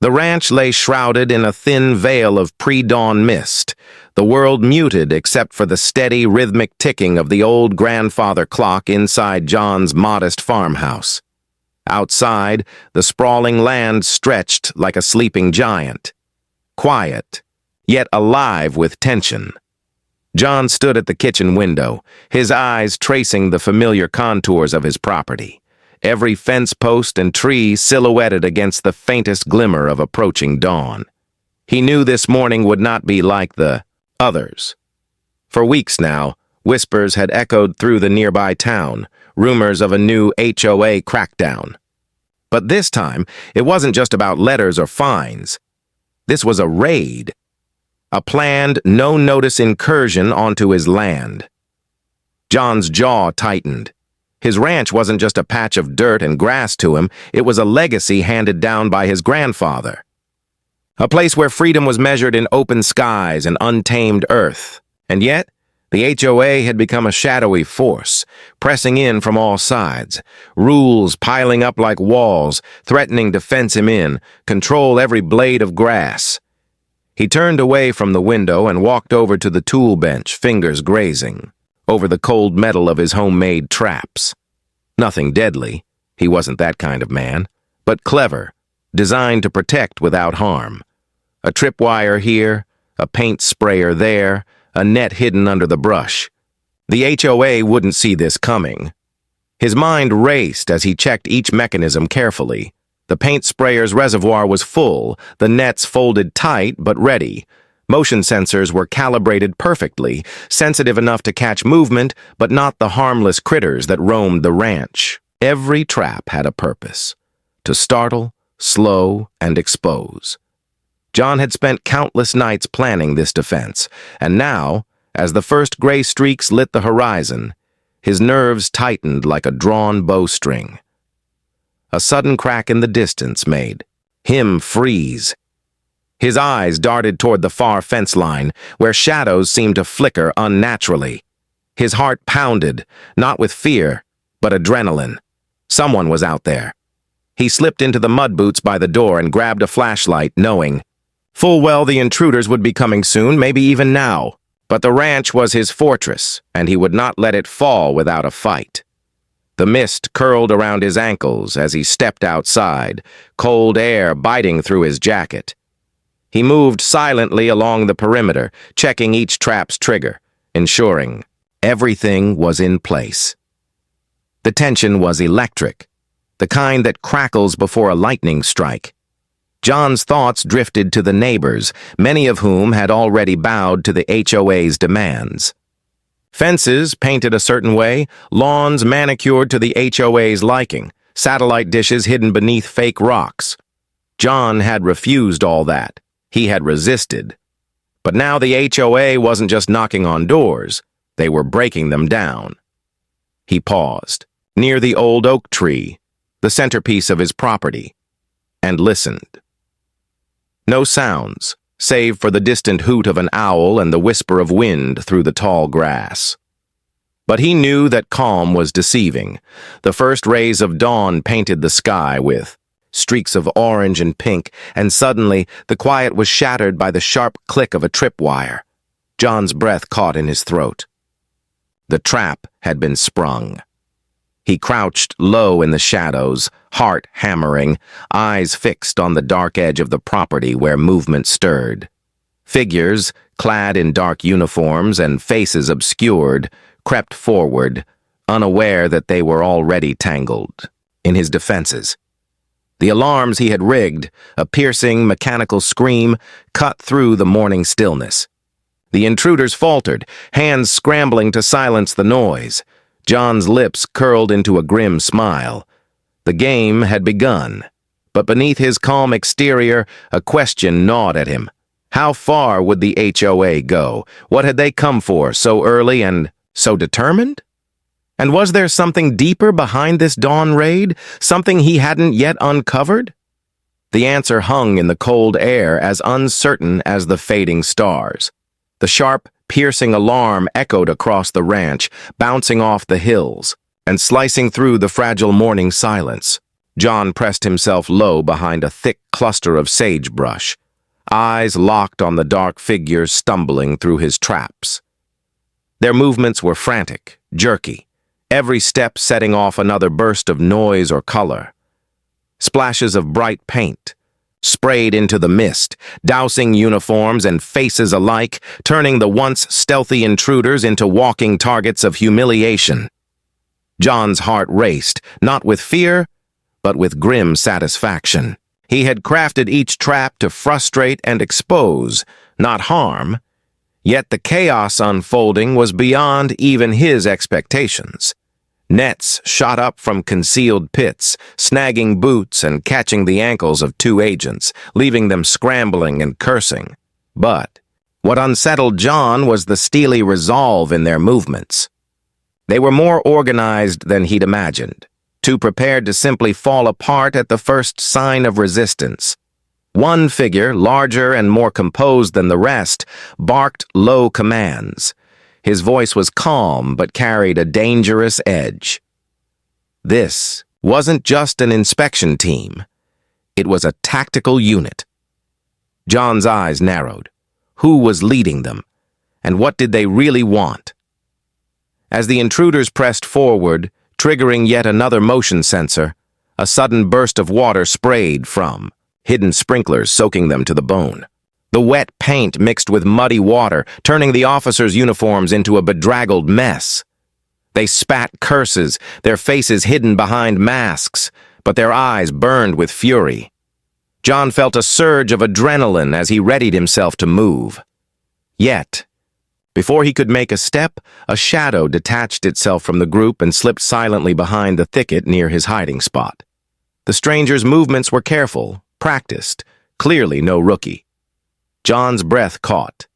The ranch lay shrouded in a thin veil of pre-dawn mist, the world muted except for the steady, rhythmic ticking of the old grandfather clock inside John's modest farmhouse. Outside, the sprawling land stretched like a sleeping giant. Quiet, yet alive with tension. John stood at the kitchen window, his eyes tracing the familiar contours of his property, every fence post and tree silhouetted against the faintest glimmer of approaching dawn. He knew this morning would not be like the others. For weeks now, whispers had echoed through the nearby town, rumors of a new HOA crackdown. But this time, it wasn't just about letters or fines. This was a raid. A planned, no-notice incursion onto his land. John's jaw tightened. His ranch wasn't just a patch of dirt and grass to him, it was a legacy handed down by his grandfather. A place where freedom was measured in open skies and untamed earth. And yet, the HOA had become a shadowy force, pressing in from all sides, rules piling up like walls, threatening to fence him in, control every blade of grass. He turned away from the window and walked over to the tool bench, fingers grazing, over the cold metal of his homemade traps. Nothing deadly, he wasn't that kind of man, but clever, designed to protect without harm. A tripwire here, a paint sprayer there, a net hidden under the brush. The HOA wouldn't see this coming. His mind raced as he checked each mechanism carefully. The paint sprayer's reservoir was full, the nets folded tight but ready. Motion sensors were calibrated perfectly, sensitive enough to catch movement, but not the harmless critters that roamed the ranch. Every trap had a purpose: to startle, slow, and expose. John had spent countless nights planning this defense, and now, as the first gray streaks lit the horizon, his nerves tightened like a drawn bowstring. A sudden crack in the distance made him freeze. His eyes darted toward the far fence line, where shadows seemed to flicker unnaturally. His heart pounded, not with fear, but adrenaline. Someone was out there. He slipped into the mud boots by the door and grabbed a flashlight, knowing full well the intruders would be coming soon, maybe even now. But the ranch was his fortress, and he would not let it fall without a fight. The mist curled around his ankles as he stepped outside, cold air biting through his jacket. He moved silently along the perimeter, checking each trap's trigger, ensuring everything was in place. The tension was electric, the kind that crackles before a lightning strike. John's thoughts drifted to the neighbors, many of whom had already bowed to the HOA's demands. Fences painted a certain way, lawns manicured to the HOA's liking, satellite dishes hidden beneath fake rocks. John had refused all that. He had resisted. But now the HOA wasn't just knocking on doors, they were breaking them down. He paused, near the old oak tree, the centerpiece of his property, and listened. No sounds, save for the distant hoot of an owl and the whisper of wind through the tall grass. But he knew that calm was deceiving. The first rays of dawn painted the sky with streaks of orange and pink, and suddenly the quiet was shattered by the sharp click of a tripwire. John's breath caught in his throat. The trap had been sprung. He crouched low in the shadows, heart hammering, eyes fixed on the dark edge of the property where movement stirred. Figures, clad in dark uniforms and faces obscured, crept forward, unaware that they were already tangled in his defenses. The alarms he had rigged, a piercing, mechanical scream, cut through the morning stillness. The intruders faltered, hands scrambling to silence the noise. John's lips curled into a grim smile. The game had begun, but beneath his calm exterior, a question gnawed at him. How far would the HOA go? What had they come for so early and so determined? And was there something deeper behind this dawn raid, something he hadn't yet uncovered? The answer hung in the cold air, as uncertain as the fading stars. The sharp, piercing alarm echoed across the ranch, bouncing off the hills, and slicing through the fragile morning silence. John pressed himself low behind a thick cluster of sagebrush, eyes locked on the dark figures stumbling through his traps. Their movements were frantic, jerky, every step setting off another burst of noise or color. Splashes of bright paint sprayed into the mist, dousing uniforms and faces alike, turning the once stealthy intruders into walking targets of humiliation. John's heart raced, not with fear, but with grim satisfaction. He had crafted each trap to frustrate and expose, not harm. Yet the chaos unfolding was beyond even his expectations. Nets shot up from concealed pits, snagging boots and catching the ankles of two agents, leaving them scrambling and cursing. But what unsettled John was the steely resolve in their movements. They were more organized than he'd imagined, too prepared to simply fall apart at the first sign of resistance. One figure, larger and more composed than the rest, barked low commands. His voice was calm but carried a dangerous edge. This wasn't just an inspection team. It was a tactical unit. John's eyes narrowed. Who was leading them? And what did they really want? As the intruders pressed forward, triggering yet another motion sensor, a sudden burst of water sprayed from hidden sprinklers soaking them to the bone. The wet paint mixed with muddy water, turning the officers' uniforms into a bedraggled mess. They spat curses, their faces hidden behind masks, but their eyes burned with fury. John felt a surge of adrenaline as he readied himself to move. Yet, before he could make a step, a shadow detached itself from the group and slipped silently behind the thicket near his hiding spot. The stranger's movements were careful, practiced, clearly no rookie. John's breath caught.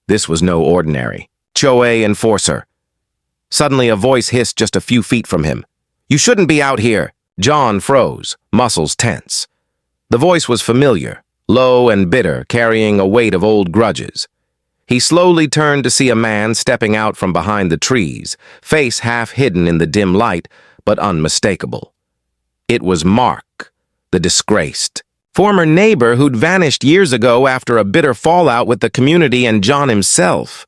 This was no ordinary HOA enforcer. Suddenly a voice hissed just a few feet from him. "You shouldn't be out here." John froze, muscles tense. The voice was familiar, low and bitter, carrying a weight of old grudges. He slowly turned to see a man stepping out from behind the trees, face half hidden in the dim light, but unmistakable. It was Mark, the disgraced former neighbor who'd vanished years ago after a bitter fallout with the community and John himself.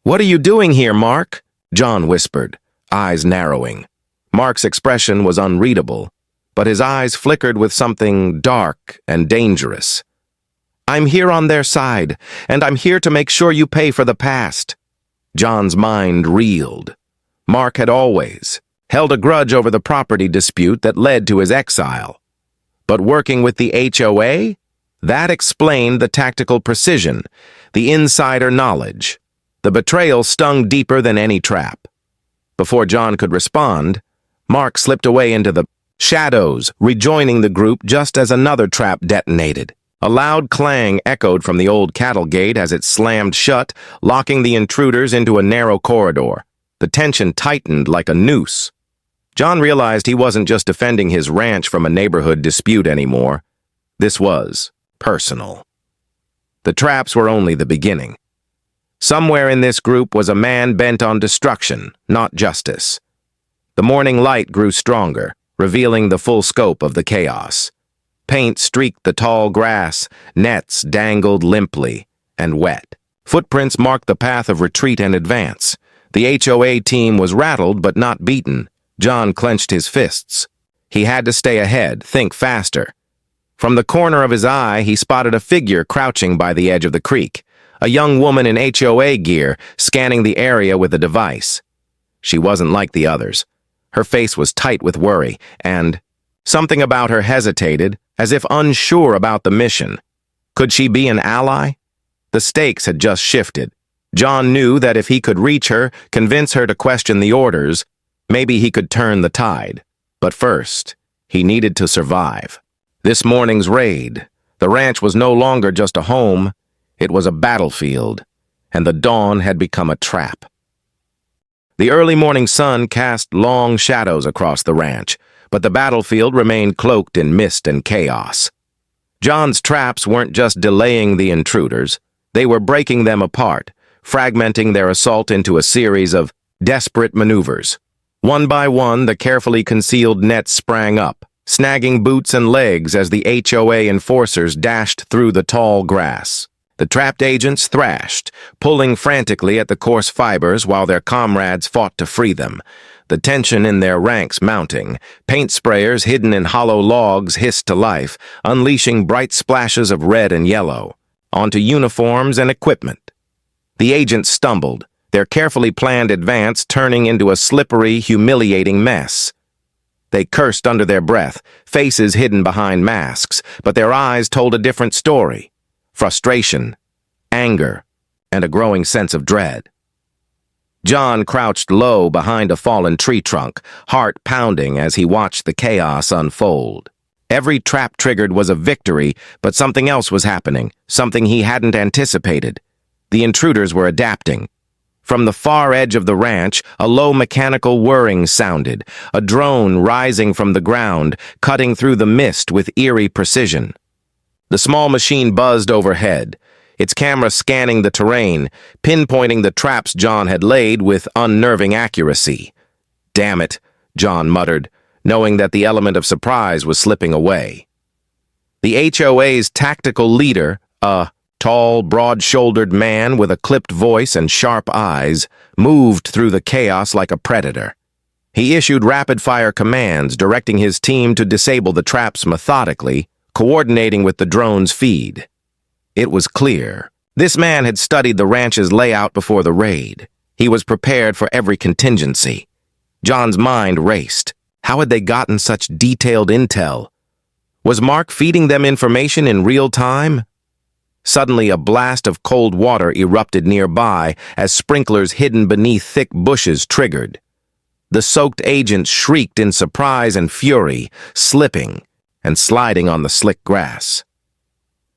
"What are you doing here, Mark?" John whispered, eyes narrowing. Mark's expression was unreadable, but his eyes flickered with something dark and dangerous. "I'm here on their side, and I'm here to make sure you pay for the past." John's mind reeled. Mark had always held a grudge over the property dispute that led to his exile. But working with the HOA? That explained the tactical precision, the insider knowledge. The betrayal stung deeper than any trap. Before John could respond, Mark slipped away into the shadows, rejoining the group just as another trap detonated. A loud clang echoed from the old cattle gate as it slammed shut, locking the intruders into a narrow corridor. The tension tightened like a noose. John realized he wasn't just defending his ranch from a neighborhood dispute anymore. This was personal. The traps were only the beginning. Somewhere in this group was a man bent on destruction, not justice. The morning light grew stronger, revealing the full scope of the chaos. Paint streaked the tall grass, nets dangled limply and wet. Footprints marked the path of retreat and advance. The HOA team was rattled but not beaten. John clenched his fists. He had to stay ahead, think faster. From the corner of his eye, he spotted a figure crouching by the edge of the creek, a young woman in HOA gear scanning the area with a device. She wasn't like the others. Her face was tight with worry, and something about her hesitated, as if unsure about the mission. Could she be an ally? The stakes had just shifted. John knew that if he could reach her, convince her to question the orders, maybe he could turn the tide. But first, he needed to survive. This morning's raid, the ranch was no longer just a home, it was a battlefield, and the dawn had become a trap. The early morning sun cast long shadows across the ranch, but the battlefield remained cloaked in mist and chaos. John's traps weren't just delaying the intruders, they were breaking them apart, fragmenting their assault into a series of desperate maneuvers. One by one, the carefully concealed nets sprang up, snagging boots and legs as the HOA enforcers dashed through the tall grass. The trapped agents thrashed, pulling frantically at the coarse fibers while their comrades fought to free them. The tension in their ranks mounting. Paint sprayers hidden in hollow logs hissed to life, unleashing bright splashes of red and yellow onto uniforms and equipment. The agents stumbled, their carefully planned advance turning into a slippery, humiliating mess. They cursed under their breath, faces hidden behind masks, but their eyes told a different story. Frustration, anger, and a growing sense of dread. John crouched low behind a fallen tree trunk, heart pounding as he watched the chaos unfold. Every trap triggered was a victory, but something else was happening, something he hadn't anticipated. The intruders were adapting. From the far edge of the ranch, a low mechanical whirring sounded, a drone rising from the ground, cutting through the mist with eerie precision. The small machine buzzed overhead, its camera scanning the terrain, pinpointing the traps John had laid with unnerving accuracy. "Damn it," John muttered, knowing that the element of surprise was slipping away. The HOA's tactical leader, a tall, broad-shouldered man with a clipped voice and sharp eyes, moved through the chaos like a predator. He issued rapid-fire commands, directing his team to disable the traps methodically, coordinating with the drone's feed. It was clear. This man had studied the ranch's layout before the raid. He was prepared for every contingency. John's mind raced. How had they gotten such detailed intel? Was Mark feeding them information in real time? Suddenly, a blast of cold water erupted nearby as sprinklers hidden beneath thick bushes triggered. The soaked agents shrieked in surprise and fury, slipping and sliding on the slick grass.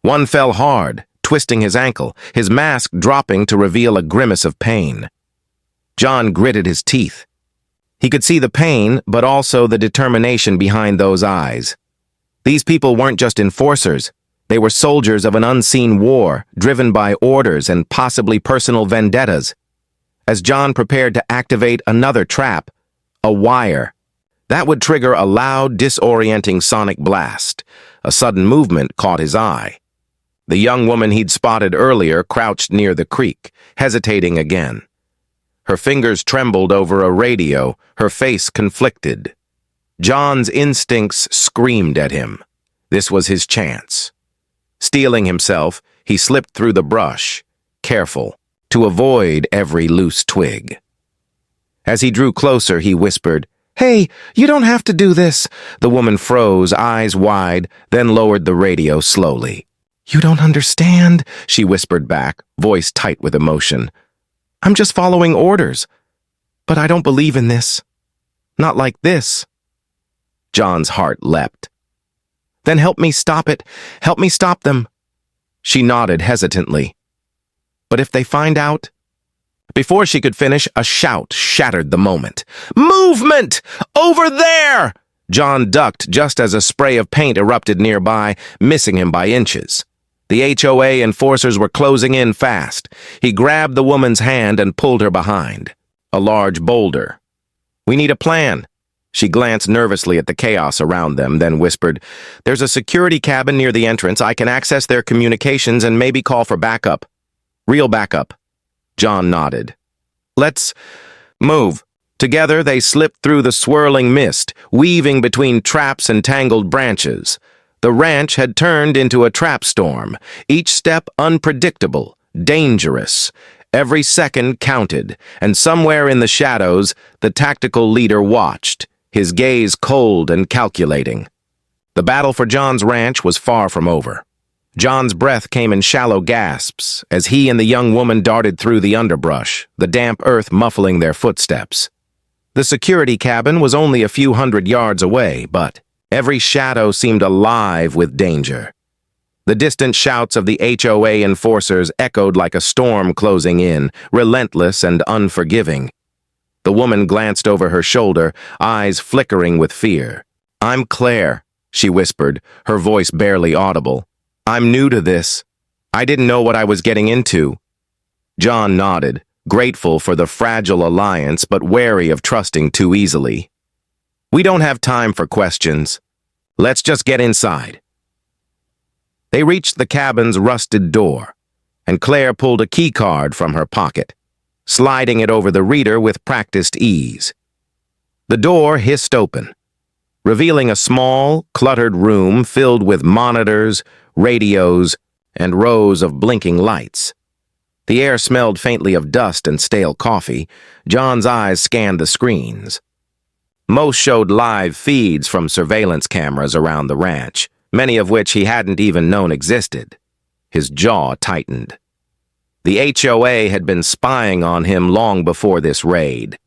One fell hard, twisting his ankle, his mask dropping to reveal a grimace of pain. John gritted his teeth. He could see the pain, but also the determination behind those eyes. These people weren't just enforcers. They were soldiers of an unseen war, driven by orders and possibly personal vendettas. As John prepared to activate another trap, a wire, that would trigger a loud, disorienting sonic blast. A sudden movement caught his eye. The young woman he'd spotted earlier crouched near the creek, hesitating again. Her fingers trembled over a radio, her face conflicted. John's instincts screamed at him. This was his chance. Steeling himself, he slipped through the brush, careful, to avoid every loose twig. As he drew closer, he whispered, "Hey, you don't have to do this." The woman froze, eyes wide, then lowered the radio slowly. "You don't understand," she whispered back, voice tight with emotion. "I'm just following orders. But I don't believe in this. Not like this." John's heart leapt. "Then help me stop it. Help me stop them." She nodded hesitantly. "But if they find out?" Before she could finish, a shout shattered the moment. "Movement! Over there!" John ducked just as a spray of paint erupted nearby, missing him by inches. The HOA enforcers were closing in fast. He grabbed the woman's hand and pulled her behind. A large boulder. "We need a plan." She glanced nervously at the chaos around them, then whispered, "There's a security cabin near the entrance. I can access their communications and maybe call for backup." "Real backup." John nodded. "Let's move." Together, they slipped through the swirling mist, weaving between traps and tangled branches. The ranch had turned into a trap storm, each step unpredictable, dangerous. Every second counted, and somewhere in the shadows, the tactical leader watched, his gaze cold and calculating. The battle for John's ranch was far from over. John's breath came in shallow gasps as he and the young woman darted through the underbrush, the damp earth muffling their footsteps. The security cabin was only a few hundred yards away, but every shadow seemed alive with danger. The distant shouts of the HOA enforcers echoed like a storm closing in, relentless and unforgiving. The woman glanced over her shoulder, eyes flickering with fear. "I'm Claire," she whispered, her voice barely audible. "I'm new to this. I didn't know what I was getting into." John nodded, grateful for the fragile alliance but wary of trusting too easily. "We don't have time for questions." Let's just get inside. They reached the cabin's rusted door, and Claire pulled a key card from her pocket, sliding it over the reader with practiced ease. The door hissed open, revealing a small, cluttered room filled with monitors, radios, and rows of blinking lights. The air smelled faintly of dust and stale coffee. John's eyes scanned the screens. Most showed live feeds from surveillance cameras around the ranch, many of which he hadn't even known existed. His jaw tightened. The HOA had been spying on him long before this raid.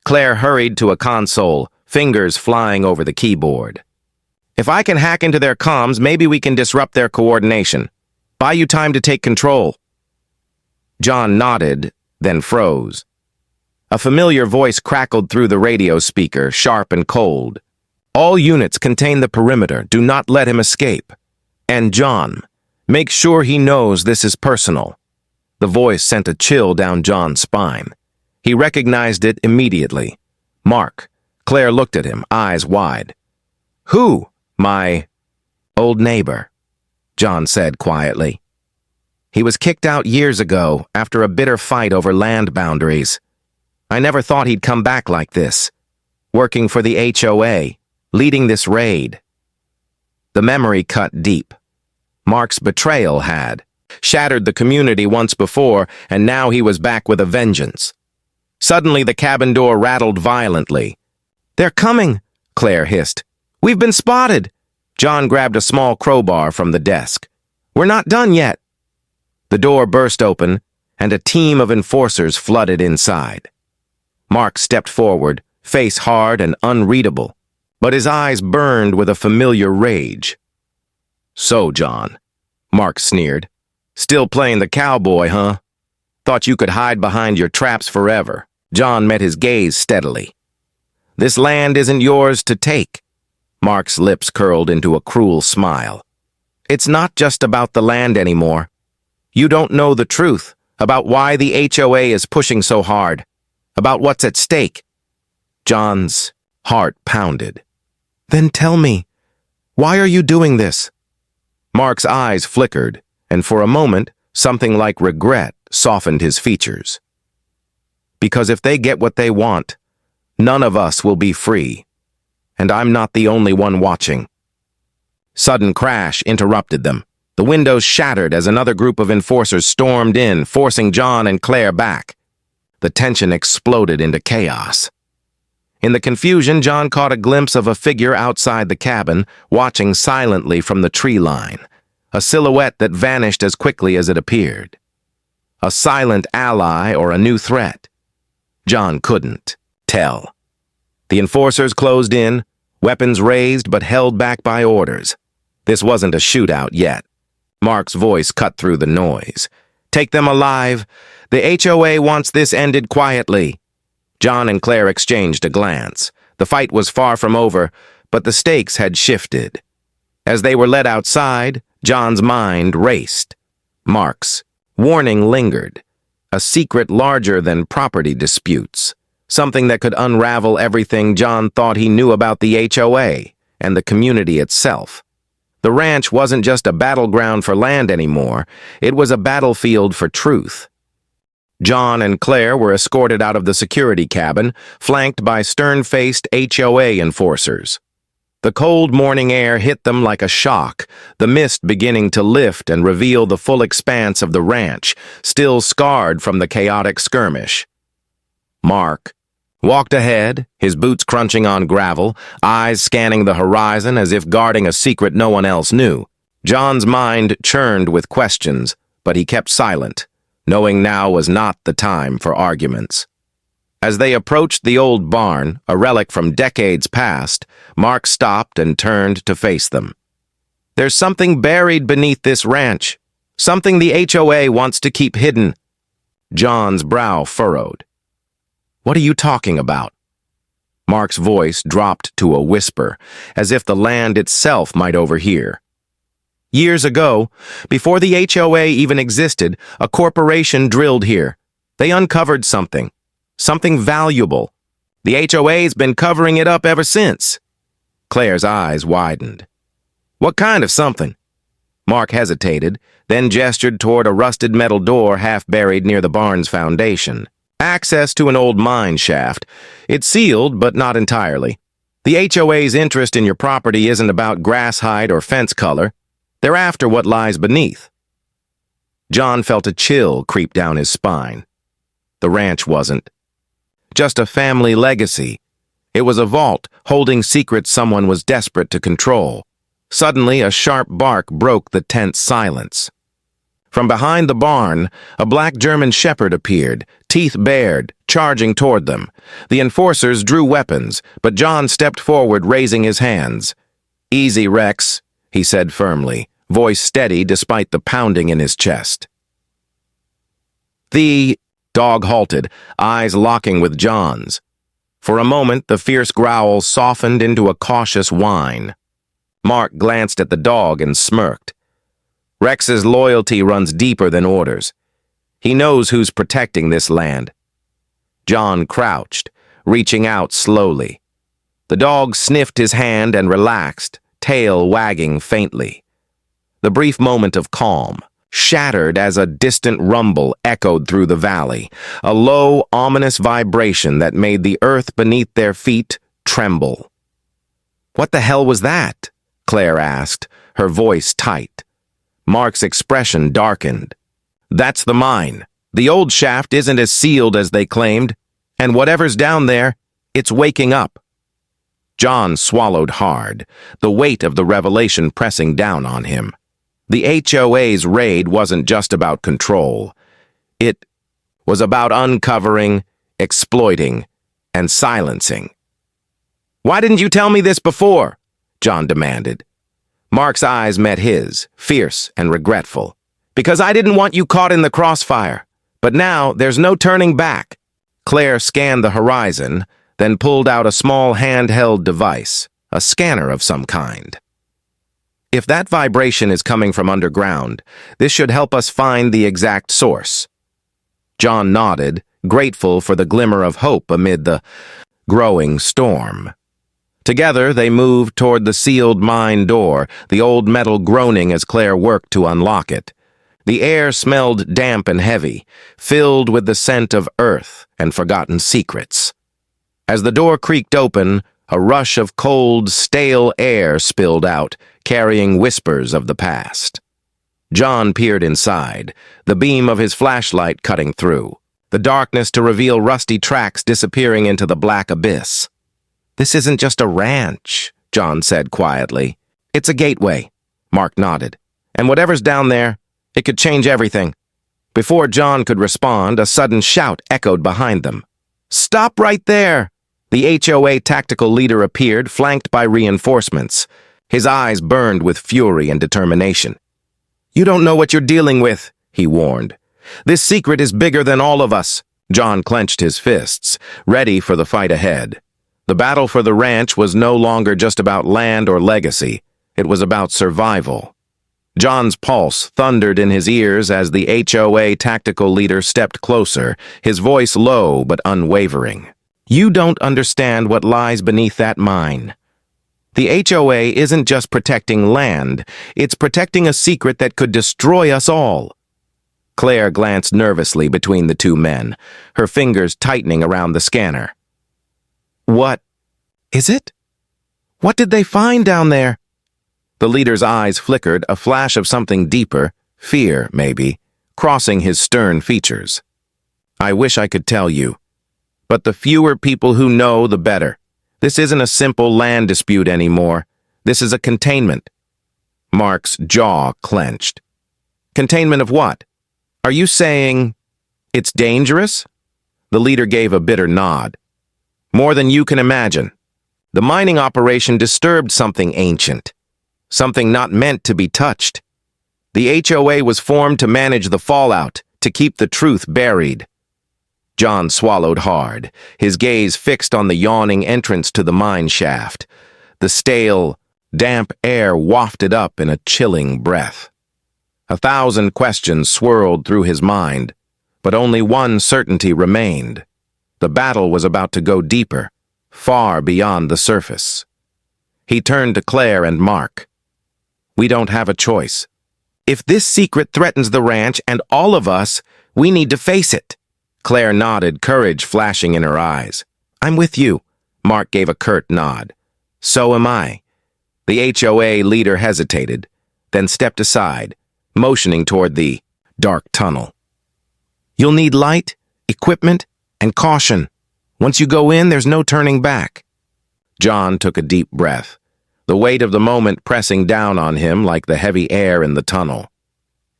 Claire hurried to a console, fingers flying over the keyboard. If I can hack into their comms, maybe we can disrupt their coordination. Buy you time to take control. John nodded, then froze. A familiar voice crackled through the radio speaker, sharp and cold. All units contain the perimeter. Do not let him escape. And John, make sure he knows this is personal. The voice sent a chill down John's spine. He recognized it immediately. Mark. Claire looked at him, eyes wide. Who? My old neighbor, John said quietly. He was kicked out years ago after a bitter fight over land boundaries. I never thought he'd come back like this, working for the HOA, leading this raid. The memory cut deep. Mark's betrayal had shattered the community once before, and now he was back with a vengeance. Suddenly the cabin door rattled violently. They're coming, Claire hissed. We've been spotted. John grabbed a small crowbar from the desk. We're not done yet. The door burst open, and a team of enforcers flooded inside. Mark stepped forward, face hard and unreadable, but his eyes burned with a familiar rage. So, John, Mark sneered. Still playing the cowboy, huh? Thought you could hide behind your traps forever. John met his gaze steadily. This land isn't yours to take. Mark's lips curled into a cruel smile. It's not just about the land anymore. You don't know the truth about why the HOA is pushing so hard, about what's at stake. John's heart pounded. Then tell me, why are you doing this? Mark's eyes flickered, and for a moment, something like regret softened his features. Because if they get what they want, none of us will be free, and I'm not the only one watching. Sudden crash interrupted them. The windows shattered as another group of enforcers stormed in, forcing John and Claire back. The tension exploded into chaos. In the confusion, John caught a glimpse of a figure outside the cabin, watching silently from the tree line, a silhouette that vanished as quickly as it appeared. A silent ally or a new threat? John couldn't tell. The enforcers closed in, weapons raised but held back by orders. This wasn't a shootout yet. Mark's voice cut through the noise. Take them alive. The HOA wants this ended quietly. John and Claire exchanged a glance. The fight was far from over, but the stakes had shifted. As they were led outside, John's mind raced. Mark's warning lingered. A secret larger than property disputes. Something that could unravel everything John thought he knew about the HOA and the community itself. The ranch wasn't just a battleground for land anymore, it was a battlefield for truth. John and Claire were escorted out of the security cabin, flanked by stern-faced HOA enforcers. The cold morning air hit them like a shock, the mist beginning to lift and reveal the full expanse of the ranch, still scarred from the chaotic skirmish. Mark walked ahead, his boots crunching on gravel, eyes scanning the horizon as if guarding a secret no one else knew. John's mind churned with questions, but he kept silent, knowing now was not the time for arguments. As they approached the old barn, a relic from decades past, Mark stopped and turned to face them. There's something buried beneath this ranch, something the HOA wants to keep hidden. John's brow furrowed. What are you talking about? Mark's voice dropped to a whisper, as if the land itself might overhear. Years ago, before the HOA even existed, a corporation drilled here. They uncovered something valuable. The HOA's been covering it up ever since. Claire's eyes widened. What kind of something? Mark hesitated, then gestured toward a rusted metal door half buried near the barn's foundation. Access to an old mine shaft. It's sealed, but not entirely. The HOA's interest in your property isn't about grass height or fence color. They're after what lies beneath. John felt a chill creep down his spine. The ranch wasn't. Just a family legacy. It was a vault holding secrets someone was desperate to control. Suddenly, a sharp bark broke the tense silence. From behind the barn, a black German shepherd appeared, teeth bared, charging toward them. The enforcers drew weapons, but John stepped forward, raising his hands. "Easy, Rex," he said firmly, voice steady despite the pounding in his chest. The dog halted, eyes locking with John's. For a moment, the fierce growl softened into a cautious whine. Mark glanced at the dog and smirked. Rex's loyalty runs deeper than orders. He knows who's protecting this land. John crouched, reaching out slowly. The dog sniffed his hand and relaxed, tail wagging faintly. The brief moment of calm shattered as a distant rumble echoed through the valley, a low, ominous vibration that made the earth beneath their feet tremble. "What the hell was that?" Claire asked, her voice tight. Mark's expression darkened. "That's the mine. The old shaft isn't as sealed as they claimed, and whatever's down there, it's waking up." John swallowed hard, the weight of the revelation pressing down on him. The HOA's raid wasn't just about control. It was about uncovering, exploiting, and silencing. "Why didn't you tell me this before?" John demanded. Mark's eyes met his, fierce and regretful. "Because I didn't want you caught in the crossfire. But now there's no turning back." Claire scanned the horizon, then pulled out a small handheld device, a scanner of some kind. "If that vibration is coming from underground, this should help us find the exact source." John nodded, grateful for the glimmer of hope amid the growing storm. Together, they moved toward the sealed mine door, the old metal groaning as Claire worked to unlock it. The air smelled damp and heavy, filled with the scent of earth and forgotten secrets. As the door creaked open, a rush of cold, stale air spilled out, carrying whispers of the past. John peered inside, the beam of his flashlight cutting through, the darkness to reveal rusty tracks disappearing into the black abyss. "This isn't just a ranch," John said quietly. "It's a gateway." Mark nodded. "And whatever's down there, it could change everything." Before John could respond, a sudden shout echoed behind them. "Stop right there!" The HOA tactical leader appeared, flanked by reinforcements. His eyes burned with fury and determination. "You don't know what you're dealing with," he warned. "This secret is bigger than all of us." John clenched his fists, ready for the fight ahead. The battle for the ranch was no longer just about land or legacy. It was about survival. John's pulse thundered in his ears as the HOA tactical leader stepped closer, his voice low but unwavering. "You don't understand what lies beneath that mine. The HOA isn't just protecting land, it's protecting a secret that could destroy us all." Claire glanced nervously between the two men, her fingers tightening around the scanner. "What is it? What did they find down there?" The leader's eyes flickered, a flash of something deeper, fear, maybe, crossing his stern features. "I wish I could tell you. But the fewer people who know, the better. This isn't a simple land dispute anymore. This is a containment." Mark's jaw clenched. "Containment of what? Are you saying it's dangerous?" The leader gave a bitter nod. "More than you can imagine. The mining operation disturbed something ancient, something not meant to be touched. The HOA was formed to manage the fallout, to keep the truth buried." John swallowed hard, his gaze fixed on the yawning entrance to the mine shaft. The stale, damp air wafted up in a chilling breath. 1,000 questions swirled through his mind, but only one certainty remained. The battle was about to go deeper, far beyond the surface. He turned to Claire and Mark. We don't have a choice. If this secret threatens the ranch and all of us, we need to face it. Claire nodded, courage flashing in her eyes. I'm with you. Mark gave a curt nod. So am I. The HOA leader hesitated, then stepped aside, motioning toward the dark tunnel. You'll need light, equipment, and caution. Once you go in, there's no turning back. John took a deep breath, the weight of the moment pressing down on him like the heavy air in the tunnel.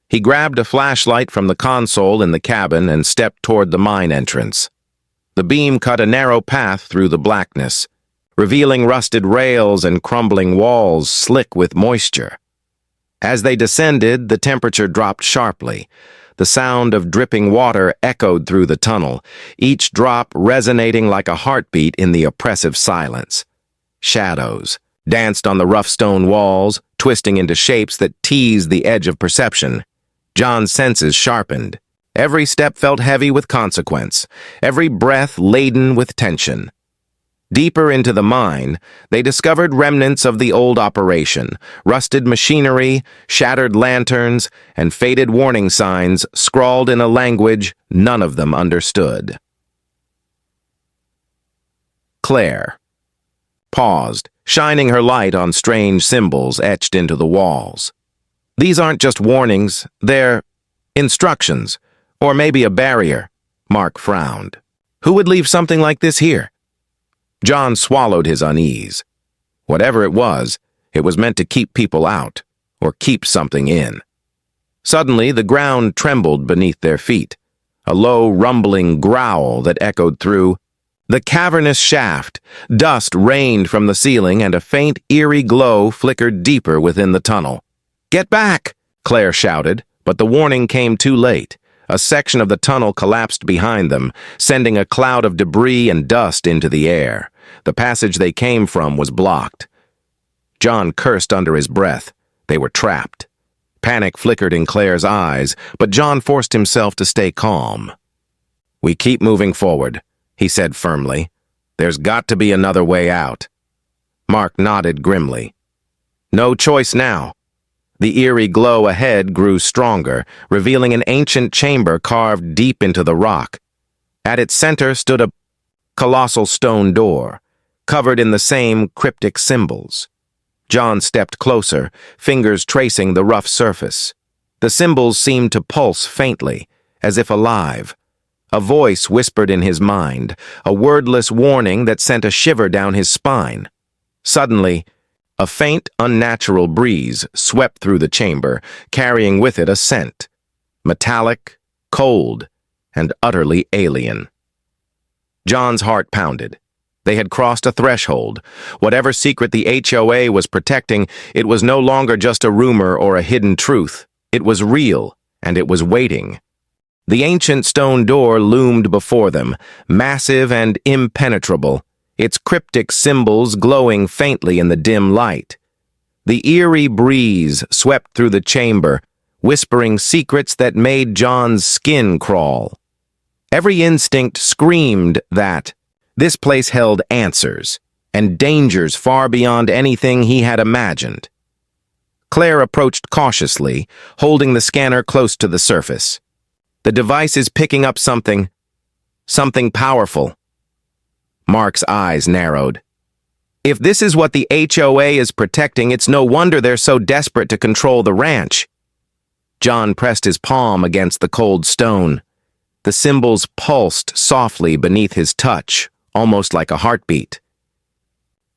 He grabbed a flashlight from the console in the cabin and stepped toward the mine entrance. The beam cut a narrow path through the blackness, revealing rusted rails and crumbling walls slick with moisture. As they descended, the temperature dropped sharply. The sound of dripping water echoed through the tunnel, each drop resonating like a heartbeat in the oppressive silence. Shadows danced on the rough stone walls, twisting into shapes that teased the edge of perception. John's senses sharpened. Every step felt heavy with consequence, every breath laden with tension. Deeper into the mine, they discovered remnants of the old operation, rusted machinery, shattered lanterns, and faded warning signs scrawled in a language none of them understood. Claire paused, shining her light on strange symbols etched into the walls. These aren't just warnings, they're instructions, or maybe a barrier. Mark frowned. Who would leave something like this here? John swallowed his unease. Whatever it was meant to keep people out, or keep something in. Suddenly, the ground trembled beneath their feet, a low, rumbling growl that echoed through the cavernous shaft. Dust rained from the ceiling, and a faint, eerie glow flickered deeper within the tunnel. Get back! Claire shouted, but the warning came too late. A section of the tunnel collapsed behind them, sending a cloud of debris and dust into the air. The passage they came from was blocked. John cursed under his breath. They were trapped. Panic flickered in Claire's eyes, but John forced himself to stay calm. We keep moving forward, he said firmly. There's got to be another way out. Mark nodded grimly. No choice now. The eerie glow ahead grew stronger, revealing an ancient chamber carved deep into the rock. At its center stood a colossal stone door, covered in the same cryptic symbols. John stepped closer, fingers tracing the rough surface. The symbols seemed to pulse faintly, as if alive. A voice whispered in his mind, a wordless warning that sent a shiver down his spine. Suddenly, a faint, unnatural breeze swept through the chamber, carrying with it a scent. Metallic, cold, and utterly alien. John's heart pounded. They had crossed a threshold. Whatever secret the HOA was protecting, it was no longer just a rumor or a hidden truth. It was real, and it was waiting. The ancient stone door loomed before them, massive and impenetrable, its cryptic symbols glowing faintly in the dim light. The eerie breeze swept through the chamber, whispering secrets that made John's skin crawl. Every instinct screamed that this place held answers, and dangers far beyond anything he had imagined. Claire approached cautiously, holding the scanner close to the surface. The device is picking up something powerful. Mark's eyes narrowed. If this is what the HOA is protecting, it's no wonder they're so desperate to control the ranch. John pressed his palm against the cold stone. The symbols pulsed softly beneath his touch, almost like a heartbeat.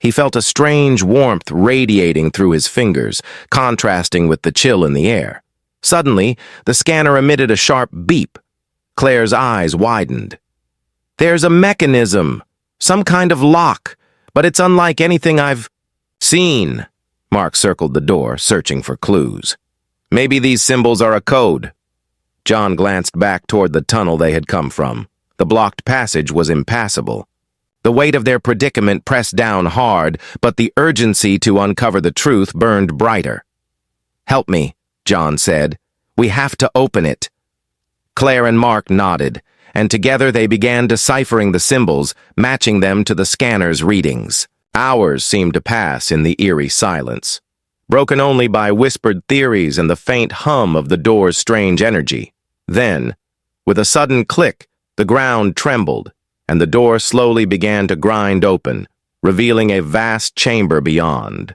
He felt a strange warmth radiating through his fingers, contrasting with the chill in the air. Suddenly, the scanner emitted a sharp beep. Claire's eyes widened. There's a mechanism, some kind of lock, but it's unlike anything I've seen. Mark circled the door, searching for clues. Maybe these symbols are a code. John glanced back toward the tunnel they had come from. The blocked passage was impassable. The weight of their predicament pressed down hard, but the urgency to uncover the truth burned brighter. Help me, John said. We have to open it. Claire and Mark nodded, and together they began deciphering the symbols, matching them to the scanner's readings. Hours seemed to pass in the eerie silence, broken only by whispered theories and the faint hum of the door's strange energy. Then, with a sudden click, the ground trembled, and the door slowly began to grind open, revealing a vast chamber beyond.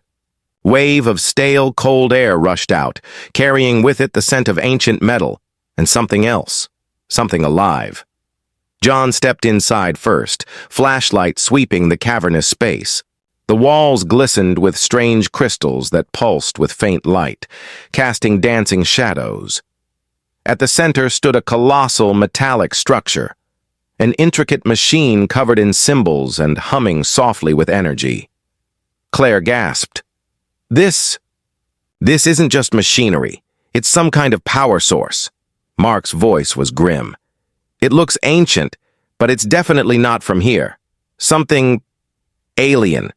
Wave of stale, cold air rushed out, carrying with it the scent of ancient metal and something else, something alive. John stepped inside first, flashlight sweeping the cavernous space. The walls glistened with strange crystals that pulsed with faint light, casting dancing shadows. At the center stood a colossal metallic structure, an intricate machine covered in symbols and humming softly with energy. Claire gasped. This isn't just machinery. It's some kind of power source. Mark's voice was grim. It looks ancient, but it's definitely not from here. Something alien.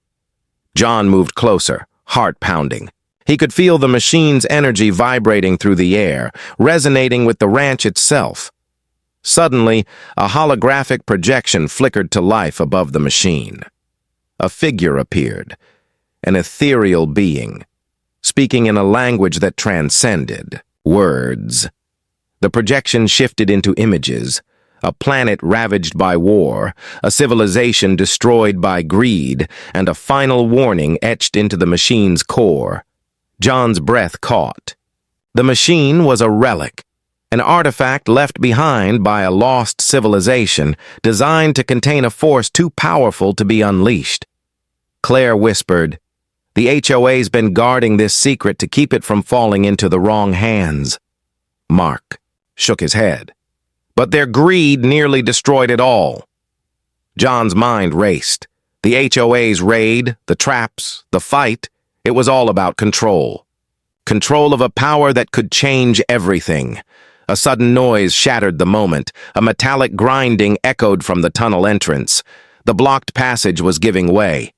John moved closer, heart pounding. He could feel the machine's energy vibrating through the air, resonating with the ranch itself. Suddenly, a holographic projection flickered to life above the machine. A figure appeared, an ethereal being, speaking in a language that transcended words. The projection shifted into images, a planet ravaged by war, a civilization destroyed by greed, and a final warning etched into the machine's core. John's breath caught. The machine was a relic, an artifact left behind by a lost civilization designed to contain a force too powerful to be unleashed. Claire whispered, "The HOA's been guarding this secret to keep it from falling into the wrong hands." Mark shook his head. "But their greed nearly destroyed it all." John's mind raced. The HOA's raid, the traps, the fight, it was all about control. Control of a power that could change everything. A sudden noise shattered the moment. A metallic grinding echoed from the tunnel entrance. The blocked passage was giving way.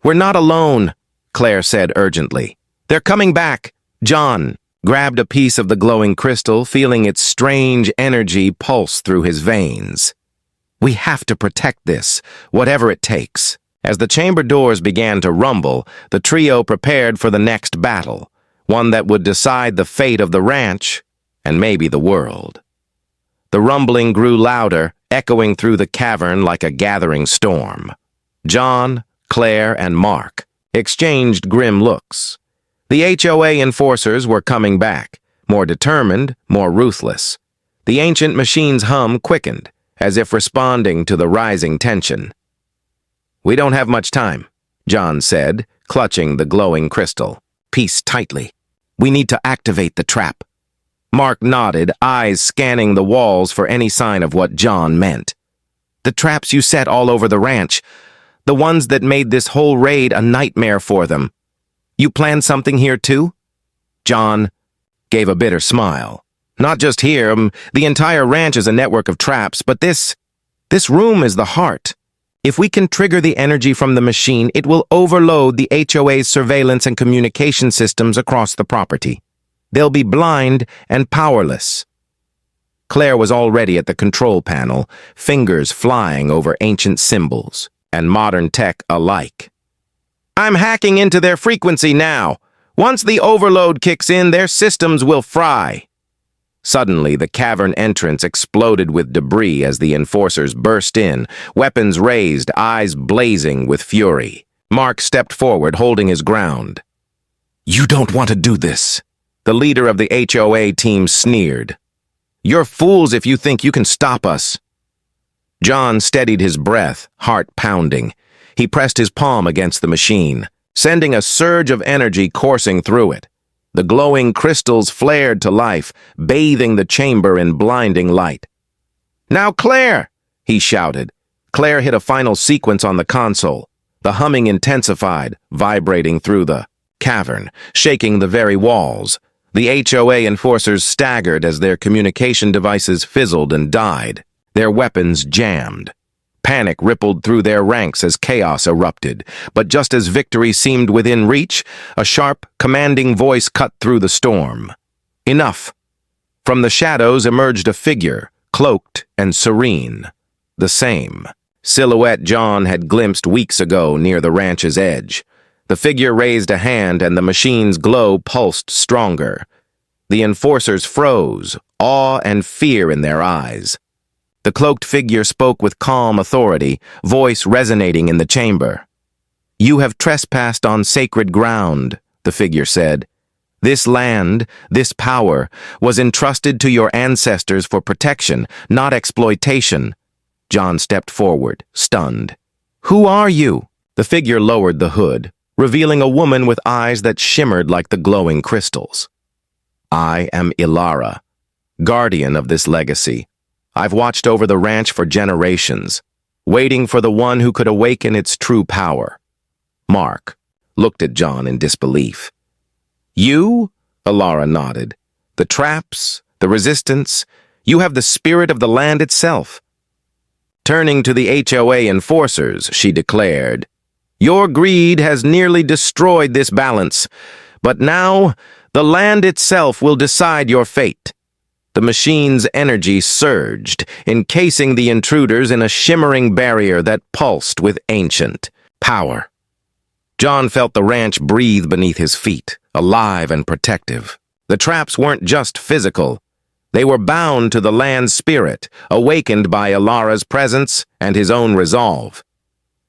"We're not alone," Claire said urgently. "They're coming back." John grabbed a piece of the glowing crystal, feeling its strange energy pulse through his veins. "We have to protect this, whatever it takes." As the chamber doors began to rumble, the trio prepared for the next battle, one that would decide the fate of the ranch and maybe the world. The rumbling grew louder, echoing through the cavern like a gathering storm. John, Claire, and Mark exchanged grim looks. The HOA enforcers were coming back, more determined, more ruthless. The ancient machine's hum quickened, as if responding to the rising tension. "We don't have much time," John said, clutching the glowing crystal. "Piece tightly. We need to activate the trap." Mark nodded, eyes scanning the walls for any sign of what John meant. "The traps you set all over the ranch, the ones that made this whole raid a nightmare for them. You planned something here too?" John gave a bitter smile. "Not just here, the entire ranch is a network of traps, but this room is the heart. If we can trigger the energy from the machine, it will overload the HOA's surveillance and communication systems across the property. They'll be blind and powerless." Claire was already at the control panel, fingers flying over ancient symbols and modern tech alike. "I'm hacking into their frequency now. Once the overload kicks in, their systems will fry." Suddenly, the cavern entrance exploded with debris as the enforcers burst in, weapons raised, eyes blazing with fury. Mark stepped forward, holding his ground. "You don't want to do this," the leader of the HOA team sneered. "You're fools if you think you can stop us." John steadied his breath, heart pounding. He pressed his palm against the machine, sending a surge of energy coursing through it. The glowing crystals flared to life, bathing the chamber in blinding light. "Now, Claire!" he shouted. Claire hit a final sequence on the console. The humming intensified, vibrating through the cavern, shaking the very walls. The HOA enforcers staggered as their communication devices fizzled and died, their weapons jammed. Panic rippled through their ranks as chaos erupted, but just as victory seemed within reach, a sharp, commanding voice cut through the storm. "Enough!" From the shadows emerged a figure, cloaked and serene. The same. silhouette John had glimpsed weeks ago near the ranch's edge. The figure raised a hand and the machine's glow pulsed stronger. The enforcers froze, awe and fear in their eyes. The cloaked figure spoke with calm authority, voice resonating in the chamber. "You have trespassed on sacred ground," the figure said. "This land, this power, was entrusted to your ancestors for protection, not exploitation." John stepped forward, stunned. "Who are you?" The figure lowered the hood, revealing a woman with eyes that shimmered like the glowing crystals. "I am Ilara, guardian of this legacy. I've watched over the ranch for generations, waiting for the one who could awaken its true power." Mark looked at John in disbelief. "You?" Ilara nodded. "The traps, the resistance, you have the spirit of the land itself." Turning to the HOA enforcers, she declared, "Your greed has nearly destroyed this balance, but now the land itself will decide your fate." The machine's energy surged, encasing the intruders in a shimmering barrier that pulsed with ancient power. John felt the ranch breathe beneath his feet, alive and protective. The traps weren't just physical. They were bound to the land's spirit, awakened by Ilara's presence and his own resolve.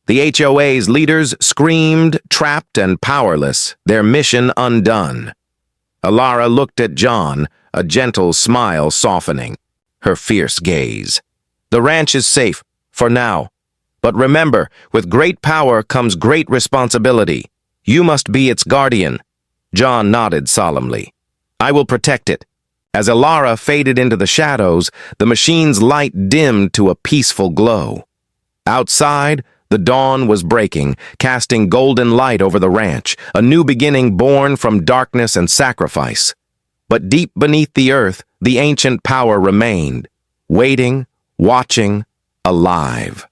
The HOA's leaders screamed, trapped and powerless, their mission undone. Ilara looked at John, a gentle smile softening her fierce gaze. "The ranch is safe, for now. But remember, with great power comes great responsibility. You must be its guardian." John nodded solemnly. "I will protect it." As Ilara faded into the shadows, the machine's light dimmed to a peaceful glow. Outside, the dawn was breaking, casting golden light over the ranch, a new beginning born from darkness and sacrifice. But deep beneath the earth, the ancient power remained, waiting, watching, alive.